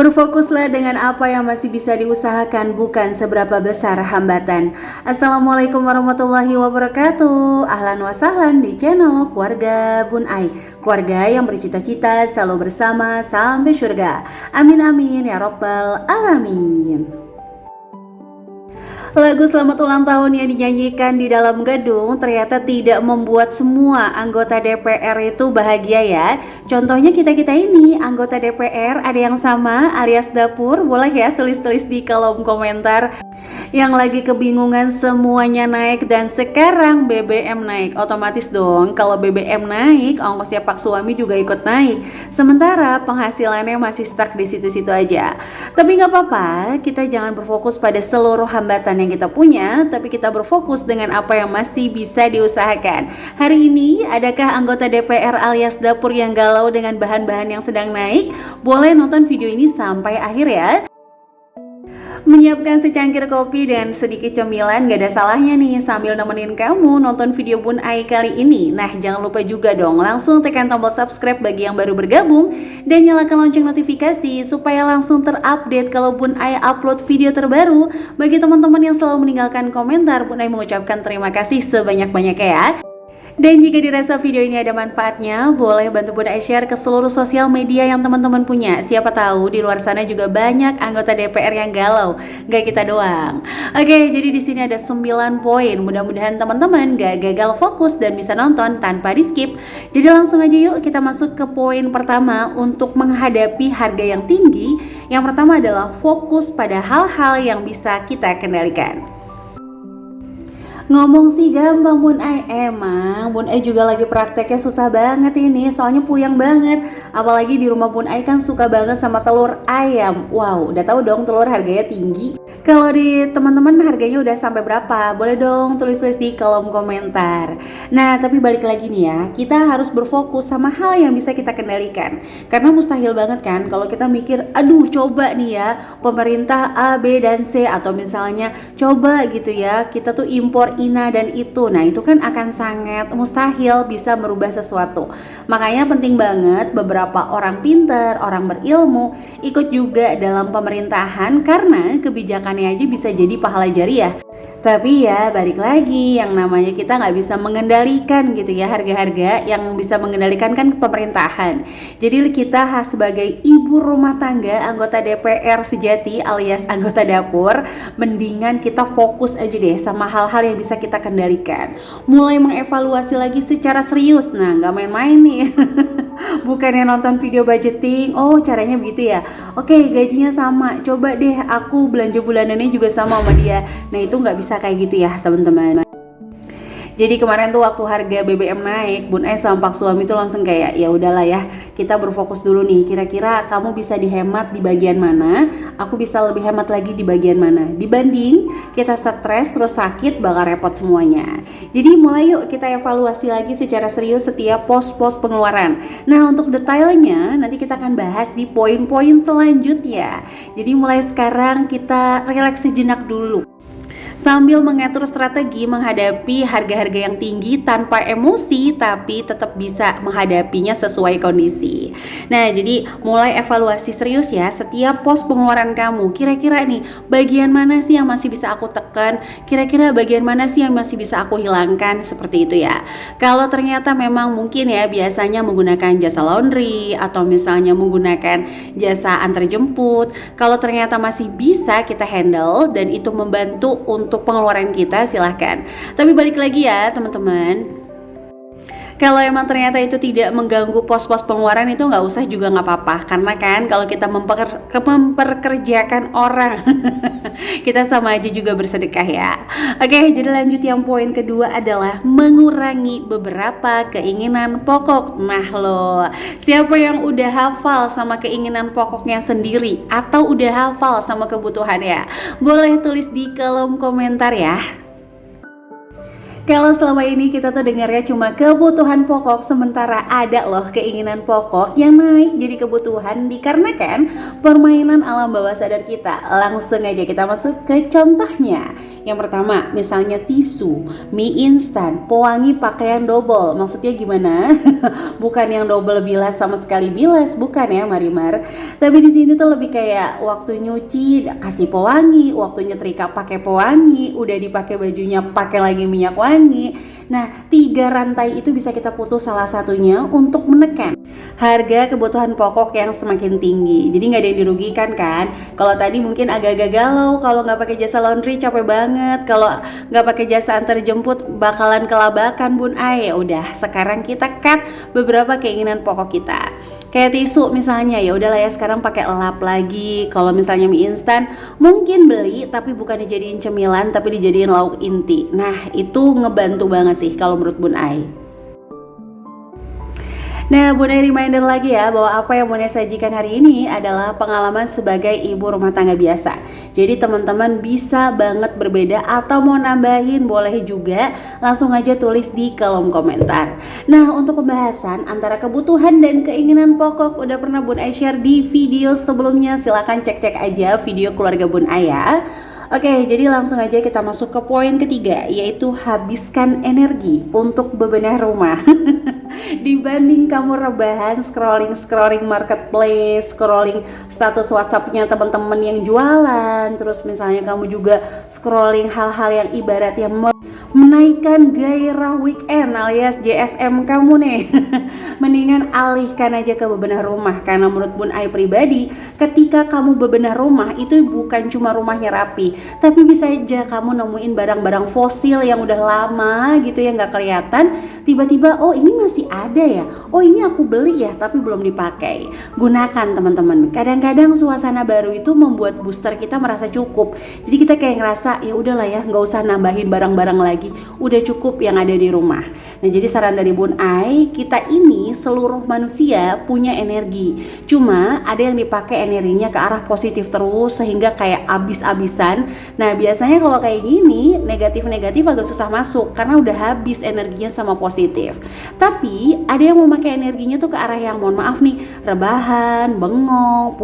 Berfokuslah dengan apa yang masih bisa diusahakan, bukan seberapa besar hambatan. Assalamualaikum warahmatullahi wabarakatuh. Ahlan wa sahlan di channel Keluarga Bun Ai, keluarga yang bercita-cita selalu bersama sampai surga. Amin amin ya robbal alamin. Lagu selamat ulang tahun yang dinyanyikan di dalam gedung ternyata tidak membuat semua anggota DPR itu bahagia ya. Contohnya kita-kita ini anggota DPR, ada yang sama alias dapur, boleh ya tulis-tulis di kolom komentar. Yang lagi kebingungan semuanya naik dan sekarang BBM naik, otomatis dong kalau BBM naik ongkosnya Pak suami juga ikut naik. Sementara penghasilannya masih stuck di situ-situ aja. Tapi nggak apa-apa, kita jangan berfokus pada seluruh hambatan yang kita punya, tapi kita berfokus dengan apa yang masih bisa diusahakan. Hari ini adakah anggota DPR alias dapur yang galau dengan bahan-bahan yang sedang naik? Boleh nonton video ini sampai akhir ya. Menyiapkan secangkir kopi dan sedikit cemilan gak ada salahnya nih sambil nemenin kamu nonton video Bun Ai kali ini. Nah, jangan lupa juga dong langsung tekan tombol subscribe bagi yang baru bergabung dan nyalakan lonceng notifikasi supaya langsung terupdate kalau Bun Ai upload video terbaru. Bagi teman-teman yang selalu meninggalkan komentar, Bun Ai mengucapkan terima kasih sebanyak-banyaknya ya. Dan jika dirasa video ini ada manfaatnya, boleh bantu Bun Ai share ke seluruh sosial media yang teman-teman punya. Siapa tahu di luar sana juga banyak anggota DPR yang galau, gak kita doang. Oke, jadi di sini ada 9 poin. Mudah-mudahan teman-teman gak gagal fokus dan bisa nonton tanpa di skip. Jadi langsung aja yuk kita masuk ke poin pertama untuk menghadapi harga yang tinggi. Yang pertama adalah fokus pada hal-hal yang bisa kita kendalikan. Ngomong sih gampang Bun Ai, emang Bun Ai juga lagi prakteknya susah banget ini, soalnya puyeng banget. Apalagi di rumah Bun Ai kan suka banget sama telur ayam. Wow, udah tahu dong telur harganya tinggi. Kalau di teman-teman harganya udah sampai berapa? Boleh dong tulis-tulis di kolom komentar. Nah, tapi balik lagi nih ya, kita harus berfokus sama hal yang bisa kita kendalikan. Karena mustahil banget kan kalau kita mikir, aduh coba nih ya pemerintah A, B, dan C, atau misalnya coba gitu ya kita tuh impor ina dan itu. Nah, itu kan akan sangat mustahil bisa merubah sesuatu. Makanya penting banget beberapa orang pintar, orang berilmu ikut juga dalam pemerintahan karena kebijakannya aja bisa jadi pahala jariah. Tapi ya balik lagi, yang namanya kita nggak bisa mengendalikan gitu ya harga-harga, yang bisa mengendalikan kan pemerintahan. Jadi kita sebagai ibu rumah tangga, anggota DPR sejati alias anggota dapur, mendingan kita fokus aja deh sama hal-hal yang bisa kita kendalikan. Mulai mengevaluasi lagi secara serius, nah nggak main-main nih. Bukannya nonton video budgeting, oh caranya begitu ya. Oke, gajinya sama, coba deh aku belanja bulanannya juga sama dia. Nah itu nggak bisa kayak gitu ya teman-teman. Jadi kemarin tuh waktu harga BBM naik, Bun Ai sama Pak suami tuh langsung kayak ya udahlah ya, kita berfokus dulu nih. Kira-kira kamu bisa dihemat di bagian mana? Aku bisa lebih hemat lagi di bagian mana? Dibanding kita stres terus sakit bakal repot semuanya. Jadi mulai yuk kita evaluasi lagi secara serius setiap pos-pos pengeluaran. Nah, untuk detailnya nanti kita akan bahas di poin-poin selanjutnya. Jadi mulai sekarang kita relaks sejenak dulu sambil mengatur strategi menghadapi harga-harga yang tinggi tanpa emosi, tapi tetap bisa menghadapinya sesuai kondisi. Nah, jadi mulai evaluasi serius ya setiap pos pengeluaran kamu. Kira-kira nih bagian mana sih yang masih bisa aku tekan? Kira-kira bagian mana sih yang masih bisa aku hilangkan? Seperti itu ya. Kalau ternyata memang mungkin ya biasanya menggunakan jasa laundry atau misalnya menggunakan jasa antar jemput. Kalau ternyata masih bisa kita handle dan itu membantu untuk pengeluaran kita, silahkan. Tapi balik lagi ya teman-teman, kalau emang ternyata itu tidak mengganggu pos-pos pengeluaran itu nggak usah juga nggak apa-apa. Karena kan kalau kita memperkerjakan orang kita sama aja juga bersedekah ya. Oke, jadi lanjut yang poin kedua adalah mengurangi beberapa keinginan pokok. Nah loh, siapa yang udah hafal sama keinginan pokoknya sendiri atau udah hafal sama kebutuhannya? Boleh tulis di kolom komentar ya. Kalau selama ini kita tuh dengarnya cuma kebutuhan pokok, sementara ada loh keinginan pokok yang naik jadi kebutuhan dikarenakan permainan alam bawah sadar kita. Langsung aja kita masuk ke contohnya. Yang pertama, misalnya tisu, mie instan, pewangi pakaian double. Maksudnya gimana? Bukan yang double bilas sama sekali bilas, bukan ya Marimar. Tapi di sini tuh lebih kayak waktu nyuci kasih pewangi, waktu nyetrika pakai pewangi, udah dipakai bajunya pakai lagi minyak wangi. Nah, 3 rantai itu bisa kita putus salah satunya untuk menekan harga kebutuhan pokok yang semakin tinggi. Jadi nggak ada yang dirugikan kan? Kalau tadi mungkin agak-agak galau, kalau nggak pakai jasa laundry capek banget, kalau nggak pakai jasa antar jemput bakalan kelabakan Bun Ai. Ya udah, sekarang kita cut beberapa keinginan pokok kita. Kayak tisu misalnya, ya udahlah ya sekarang pakai lap lagi. Kalau misalnya mie instan mungkin beli tapi bukan dijadiin cemilan tapi dijadiin lauk inti. Nah, itu ngebantu banget sih kalau menurut Bun Ai. Nah, Bun Ai reminder lagi ya bahwa apa yang Bun Ai sajikan hari ini adalah pengalaman sebagai ibu rumah tangga biasa. Jadi teman-teman bisa banget berbeda atau mau nambahin boleh juga, langsung aja tulis di kolom komentar. Nah, untuk pembahasan antara kebutuhan dan keinginan pokok udah pernah Bun Ai share di video sebelumnya. Silahkan cek-cek aja video keluarga Bun Ai ya. Oke, jadi langsung aja kita masuk ke poin ketiga, yaitu habiskan energi untuk bebenah rumah. Dibanding kamu rebahan scrolling marketplace, scrolling status WhatsAppnya teman-teman yang jualan, terus misalnya kamu juga scrolling hal-hal yang ibaratnya menaikkan gairah weekend alias JSM kamu nih. Mendingan alihkan aja ke bebenah rumah, karena menurut Bun Ai pribadi, ketika kamu bebenah rumah itu bukan cuma rumahnya rapi, tapi bisa aja kamu nemuin barang-barang fosil yang udah lama gitu yang gak kelihatan, tiba-tiba oh ini masih ada ya, oh ini aku beli ya tapi belum dipakai. Gunakan teman-teman. Kadang-kadang suasana baru itu membuat booster kita merasa cukup. Jadi kita kayak ngerasa ya udahlah ya, nggak usah nambahin barang-barang lagi, udah cukup yang ada di rumah. Nah, jadi saran dari Bun Ai, kita ini seluruh manusia punya energi. Cuma ada yang dipakai energinya ke arah positif terus sehingga kayak abis-abisan. Nah, biasanya kalau kayak gini negatif-negatif agak susah masuk karena udah habis energinya sama positif. Tapi ada yang mau pakai energinya tuh ke arah yang mohon maaf nih, rebahan, bengong,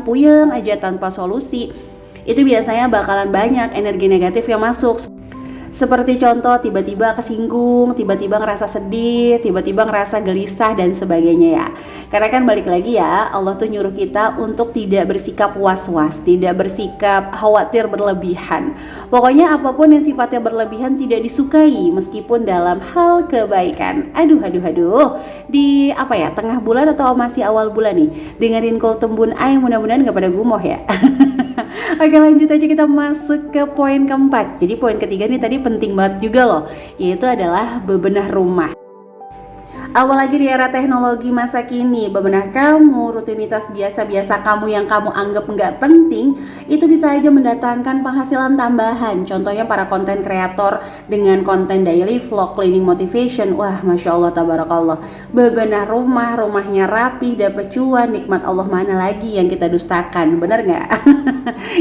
puyeng aja tanpa solusi. Itu biasanya bakalan banyak energi negatif yang masuk. Seperti contoh tiba-tiba kesinggung, tiba-tiba ngerasa sedih, tiba-tiba ngerasa gelisah dan sebagainya ya. Karena kan balik lagi ya, Allah tuh nyuruh kita untuk tidak bersikap was-was, tidak bersikap khawatir berlebihan. Pokoknya apapun yang sifatnya berlebihan tidak disukai meskipun dalam hal kebaikan. Aduh. Di apa ya, tengah bulan atau masih awal bulan nih, dengerin Kultum Bun Ai, mudah-mudahan gak pada gumoh ya. Oke, lanjut aja kita masuk ke poin keempat. Jadi poin ketiga nih tadi penting banget juga loh, yaitu adalah bebenah rumah. Apalagi di era teknologi masa kini, bebenah kamu, rutinitas biasa-biasa kamu yang kamu anggap nggak penting, itu bisa aja mendatangkan penghasilan tambahan. Contohnya para konten kreator dengan konten daily vlog, cleaning motivation. Wah, Masya Allah, tabarakallah. Bebenah rumah, rumahnya rapi, dapet cuan, nikmat Allah mana lagi yang kita dustakan, bener nggak?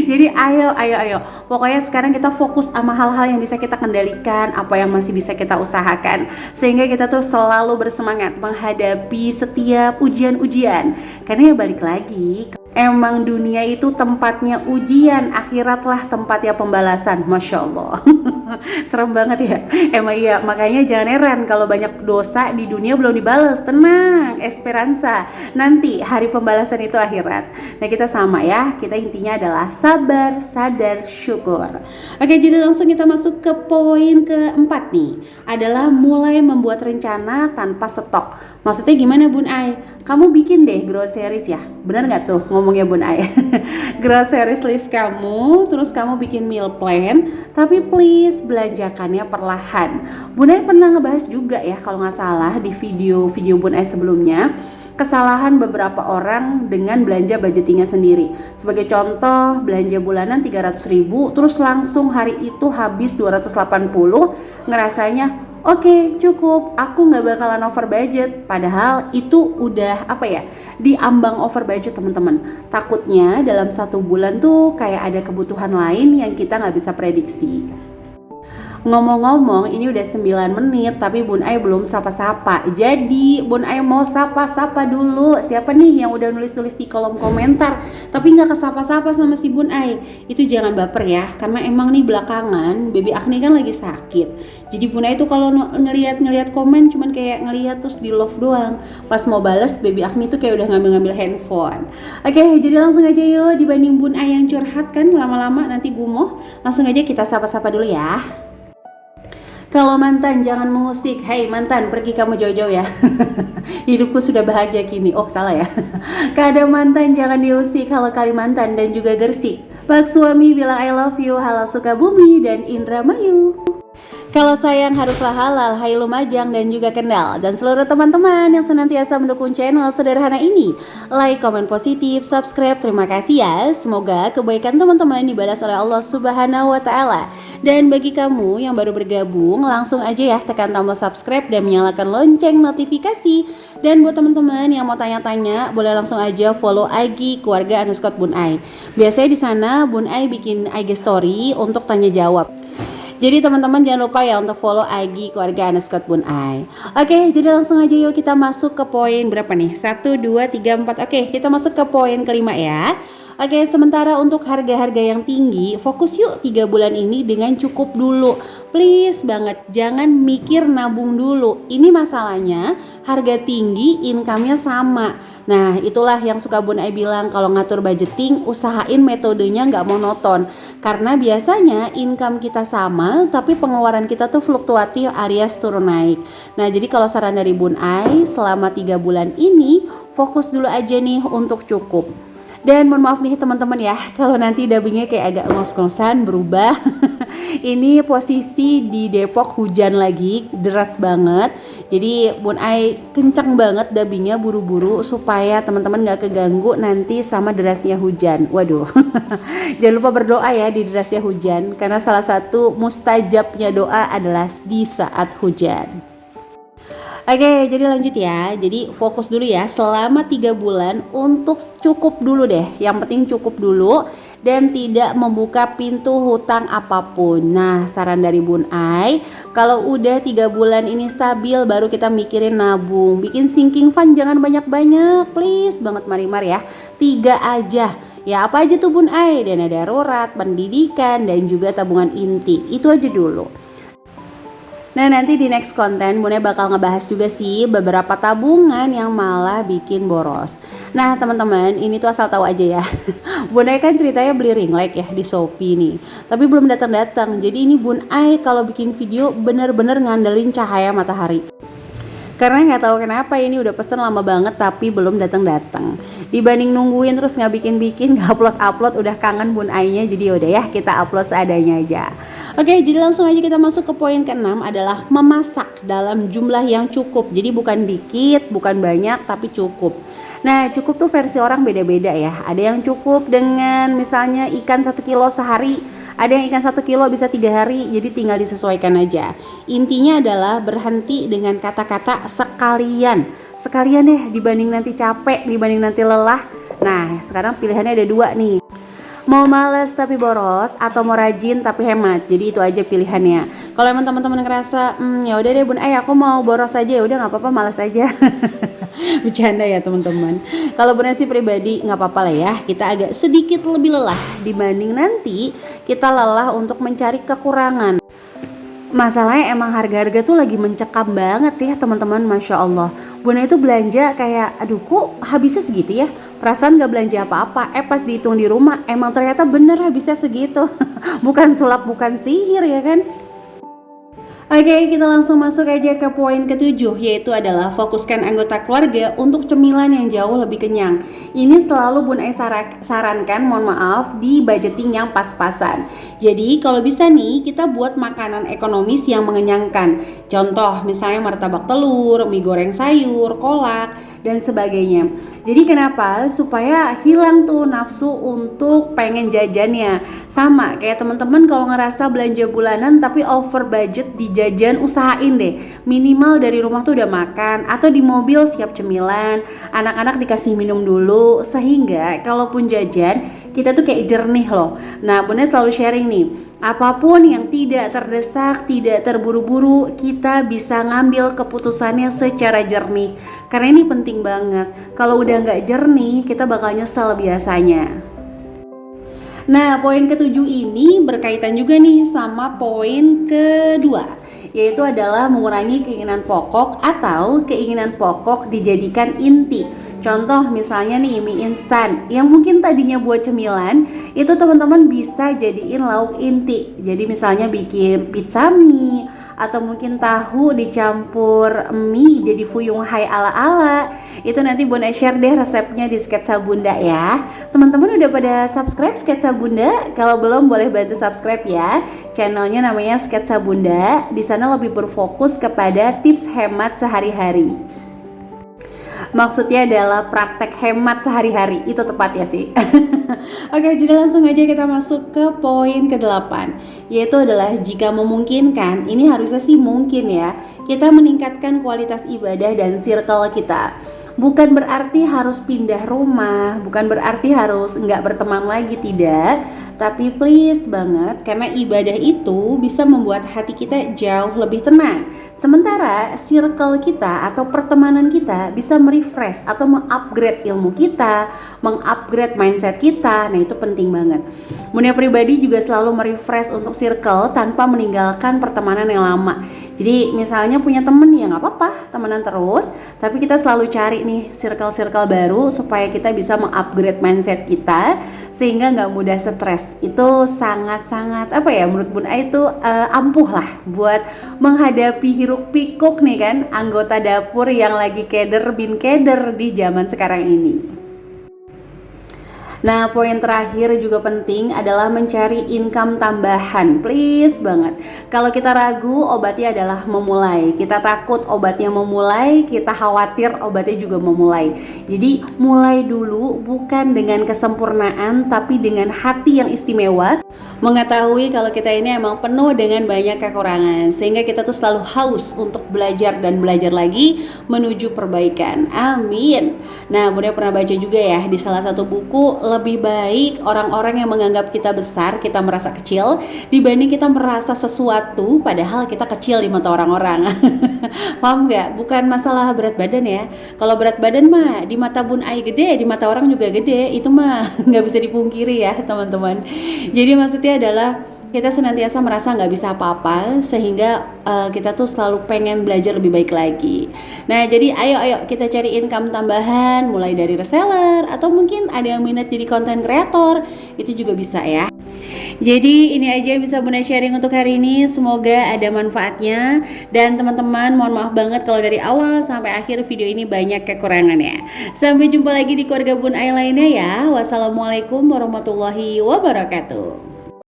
Jadi ayo. Pokoknya sekarang kita fokus sama hal-hal yang bisa kita kendalikan, apa yang masih bisa kita usahakan, sehingga kita tuh selalu bersemangat menghadapi setiap ujian-ujian. Karena ya balik lagi, emang dunia itu tempatnya ujian, akhiratlah tempatnya pembalasan. Masya Allah. Serem banget ya. Emang iya, makanya jangan heran kalau banyak dosa di dunia belum dibalas. Tenang, esperanza, nanti hari pembalasan itu akhirat. Nah, kita sama ya, kita intinya adalah sabar, sadar, syukur. Oke, jadi langsung kita masuk ke poin keempat nih, adalah mulai membuat rencana tanpa stok. Maksudnya gimana Bun Ai? Kamu bikin deh groceries ya, bener gak tuh ngomongnya Bun Ai? Groceries list kamu, terus kamu bikin meal plan, tapi please belanjakannya perlahan. Bun Ai pernah ngebahas juga ya kalau nggak salah di video Bun Ai sebelumnya, kesalahan beberapa orang dengan belanja budgetingnya sendiri. Sebagai contoh, belanja bulanan 300.000 terus langsung hari itu habis 280, ngerasanya oke, cukup, aku nggak bakalan over budget. Padahal itu udah di ambang over budget teman-teman. Takutnya dalam 1 bulan tuh kayak ada kebutuhan lain yang kita nggak bisa prediksi. Ngomong-ngomong, ini udah 9 menit tapi Bun Ai belum sapa-sapa. Jadi Bun Ai mau sapa-sapa dulu. Siapa nih yang udah nulis-nulis di kolom komentar tapi nggak kesapa-sapa sama si Bun Ai? Itu jangan baper ya, karena emang nih belakangan Baby Agni kan lagi sakit. Jadi Bun Ai tuh kalau ngeliat komen cuman kayak ngeliat terus di love doang. Pas mau bales Baby Agni tuh kayak udah ngambil-ngambil handphone. Oke, jadi langsung aja yuk, dibanding Bun Ai yang curhat kan lama-lama nanti gumoh. Langsung aja kita sapa-sapa dulu ya. Kalau mantan jangan mengusik. Hei mantan, pergi kamu jauh-jauh ya. Hidupku sudah bahagia kini. Oh salah ya. Kadang mantan jangan diusik. Halo Kalimantan dan juga Gersik. Pak suami bilang I love you. Halo Sukabumi dan Indramayu. Kalau sayang haruslah halal, hai Lumajang dan juga Kendal. Dan seluruh teman-teman yang senantiasa mendukung channel sederhana ini, like, komen positif, subscribe, terima kasih ya. Semoga kebaikan teman-teman dibalas oleh Allah Subhanahu wa Ta'ala. Dan bagi kamu yang baru bergabung, langsung aja ya tekan tombol subscribe dan menyalakan lonceng notifikasi. Dan buat teman-teman yang mau tanya-tanya, boleh langsung aja follow IG keluarga _Bun Ai. Biasanya di sana Bun Ai bikin IG story untuk tanya jawab. Jadi teman-teman jangan lupa ya untuk follow IG keluarga _Bun Ai. Oke, jadi langsung aja yuk kita masuk ke poin berapa nih? 1, 2, 3, 4. Oke, kita masuk ke poin kelima ya. Oke, sementara untuk harga-harga yang tinggi, fokus yuk 3 bulan ini dengan cukup dulu. Please banget, jangan mikir nabung dulu. Ini masalahnya, harga tinggi, income-nya sama. Nah, itulah yang suka Bun Ai bilang, kalau ngatur budgeting, usahain metodenya nggak monoton. Karena biasanya income kita sama, tapi pengeluaran kita tuh fluktuatif alias turun naik. Nah, jadi kalau saran dari Bun Ai, selama 3 bulan ini, fokus dulu aja nih untuk cukup. Dan mohon maaf nih teman-teman ya, kalau nanti dubbingnya kayak agak ngos-ngosan berubah. Ini posisi di Depok hujan lagi, deras banget. Jadi Bun Ai kencang banget dubbingnya buru-buru supaya teman-teman gak keganggu nanti sama derasnya hujan. Waduh, jangan lupa berdoa ya di derasnya hujan, karena salah satu mustajabnya doa adalah di saat hujan. Oke, jadi lanjut ya. Jadi fokus dulu ya selama 3 bulan untuk cukup dulu deh. Yang penting cukup dulu dan tidak membuka pintu hutang apapun. Nah, saran dari Bun Ai, kalau udah 3 bulan ini stabil baru kita mikirin nabung. Bikin sinking fund jangan banyak-banyak, please banget Marimar ya. 3 aja. Ya apa aja tuh Bun Ai? Dana darurat, pendidikan dan juga tabungan inti. Itu aja dulu. Nah nanti di next konten Bun Ai bakal ngebahas juga sih beberapa tabungan yang malah bikin boros. Nah teman-teman ini tuh asal tahu aja ya. Bun Ai kan ceritanya beli ring light ya di Shopee nih, tapi belum datang-datang. Jadi ini Bun Ai kalau bikin video bener-bener ngandelin cahaya matahari. Karena nggak tahu kenapa ini udah pesen lama banget tapi belum datang-datang. Dibanding nungguin terus nggak bikin-bikin, nggak upload-upload, udah kangen Bun Ai-nya. Jadi yaudah ya kita upload seadanya aja. Oke, jadi langsung aja kita masuk ke poin ke-6 adalah memasak dalam jumlah yang cukup. Jadi bukan dikit, bukan banyak, tapi cukup. Nah cukup tuh versi orang beda-beda ya. Ada yang cukup dengan misalnya ikan 1 kilo sehari, ada yang ikan 1 kilo bisa 3 hari, jadi tinggal disesuaikan aja. Intinya adalah berhenti dengan kata-kata sekalian. Sekalian deh, dibanding nanti capek, dibanding nanti lelah. Nah sekarang pilihannya ada 2 nih. Mau males tapi boros atau mau rajin tapi hemat. Jadi itu aja pilihannya. Kalau emang teman-teman ngerasa ya udah deh Bun Ai aku mau boros aja, ya udah nggak apa-apa, malas aja. Bercanda ya teman-teman. Kalau Bun Ai sih pribadi nggak apa-apa lah ya, kita agak sedikit lebih lelah dibanding nanti kita lelah untuk mencari kekurangan. Masalahnya emang harga-harga tuh lagi mencekam banget sih teman-teman, Masya Allah. Bun Ai tuh belanja kayak aduh kok habisnya segitu ya, perasaan gak belanja apa-apa. Pas dihitung di rumah emang ternyata bener habisnya segitu. Bukan sulap, bukan sihir ya kan. Oke, kita langsung masuk aja ke poin ke-7, yaitu adalah fokuskan anggota keluarga untuk cemilan yang jauh lebih kenyang. Ini selalu Bun Ai sarankan, mohon maaf, di budgeting yang pas-pasan. Jadi kalau bisa nih kita buat makanan ekonomis yang mengenyangkan. Contoh misalnya martabak telur, mie goreng sayur, kolak, dan sebagainya. Jadi kenapa? Supaya hilang tuh nafsu untuk pengen jajannya. Sama kayak teman-teman kalau ngerasa belanja bulanan tapi over budget di jajan, usahain deh minimal dari rumah tuh udah makan atau di mobil siap cemilan, anak-anak dikasih minum dulu, sehingga kalaupun jajan kita tuh kayak jernih loh. Nah Bun Ai selalu sharing nih, Apapun yang tidak terdesak, tidak terburu-buru, kita bisa ngambil keputusannya secara jernih. Karena ini penting banget. Kalau udah nggak jernih, kita bakal nyesel biasanya. Nah, poin ketujuh ini berkaitan juga nih sama poin kedua, yaitu adalah mengurangi keinginan pokok atau keinginan pokok dijadikan inti. Contoh misalnya nih mie instan yang mungkin tadinya buat cemilan, itu teman-teman bisa jadiin lauk inti. Jadi misalnya bikin pizza mie atau mungkin tahu dicampur mie jadi fuyung hai ala-ala. Itu nanti Bunda share deh resepnya di Sketsa Bunda ya. Teman-teman udah pada subscribe Sketsa Bunda? Kalau belum boleh bantu subscribe ya. Channelnya namanya Sketsa Bunda. Di sana lebih berfokus kepada tips hemat sehari-hari. Maksudnya adalah praktek hemat sehari-hari, itu tepat ya sih. Oke, jadi langsung aja kita masuk ke poin ke-8, yaitu adalah jika memungkinkan, ini harusnya sih mungkin ya, kita meningkatkan kualitas ibadah dan circle kita. Bukan berarti harus pindah rumah, bukan berarti harus nggak berteman lagi, tidak. Tapi please banget, karena ibadah itu bisa membuat hati kita jauh lebih tenang. Sementara circle kita atau pertemanan kita bisa merefresh atau mengupgrade ilmu kita, mengupgrade mindset kita. Nah itu penting banget. Bunda pribadi juga selalu merefresh untuk circle tanpa meninggalkan pertemanan yang lama. Jadi misalnya punya temen ya nggak apa-apa, temenan terus, tapi kita selalu cari nih circle-circle baru supaya kita bisa mengupgrade mindset kita sehingga nggak mudah stres. Itu sangat-sangat apa ya, menurut Bunda itu ampuh lah buat menghadapi hiruk pikuk nih kan anggota dapur yang lagi keder bin keder di zaman sekarang ini. Nah, poin terakhir juga penting adalah mencari income tambahan. Please banget. Kalau kita ragu, obatnya adalah memulai. Kita takut obatnya memulai, kita khawatir obatnya juga memulai. Jadi, mulai dulu bukan dengan kesempurnaan, tapi dengan hati yang istimewa. Mengetahui kalau kita ini emang penuh dengan banyak kekurangan, sehingga kita tuh selalu haus untuk belajar dan belajar lagi menuju perbaikan. Amin. Nah, Bunda pernah baca juga ya di salah satu buku, lebih baik orang-orang yang menganggap kita besar, kita merasa kecil, dibanding kita merasa sesuatu padahal kita kecil di mata orang-orang. Paham nggak? Bukan masalah berat badan ya. Kalau berat badan mah di mata Bun Ai gede, di mata orang juga gede. Itu mah nggak bisa dipungkiri ya teman-teman. Jadi maksudnya adalah kita senantiasa merasa nggak bisa apa-apa sehingga kita tuh selalu pengen belajar lebih baik lagi. Nah jadi ayo kita cari income tambahan, mulai dari reseller atau mungkin ada yang minat jadi content creator, itu juga bisa ya. Jadi ini aja yang bisa Bunda sharing untuk hari ini. Semoga ada manfaatnya. Dan teman-teman mohon maaf banget kalau dari awal sampai akhir video ini banyak kekurangannya. Sampai jumpa lagi di keluarga Bun Ai lainnya ya. Wassalamualaikum warahmatullahi wabarakatuh.